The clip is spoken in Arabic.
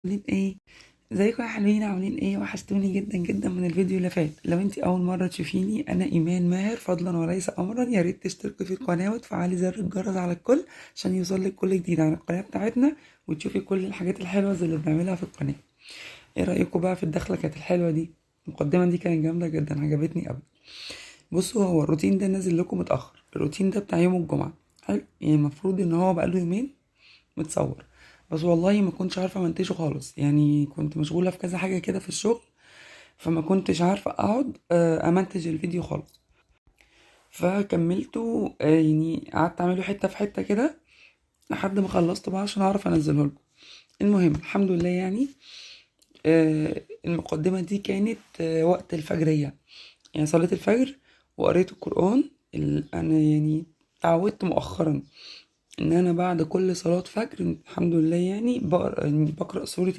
عاملين ايه؟ ازيكم يا حلوين؟ عاملين ايه؟ وحشتوني جدا جدا من الفيديو اللي فات. لو انتي اول مره تشوفيني، انا ايمان ماهر، فضلا وليس امرا. يا ريت تشتركي في القناه وتفعلي زر الجرس على الكل عشان يوصلك كل جديد عن القناه بتاعتنا، وتشوفي كل الحاجات الحلوه اللي بنعملها في القناه. ايه رايكم بقى في الدخله؟ كانت الحلوه دي، المقدمه دي كانت جامده جدا، عجبتني قوي. بصوا، هو الروتين ده نازل لكم متاخر. الروتين ده بتاع يوم الجمعه. حلو، يعني المفروض ان هو بقاله يومين متصور، بس والله ما كنتش عارفه منتجه خالص. يعني كنت مشغوله في كذا حاجه كده في الشغل، فما كنتش عارفه اقعد امنتج الفيديو خالص. فكملته، يعني قعدت اعمله حته في حته كده لحد ما خلصته بقى عشان اعرف انزله لكم. المهم الحمد لله يعني. المقدمه دي كانت وقت الفجريه، يعني صليت الفجر وقريت القرآن. انا يعني اتعودت مؤخرا ان انا بعد كل صلاة فجر الحمد لله يعني بقرأ سورة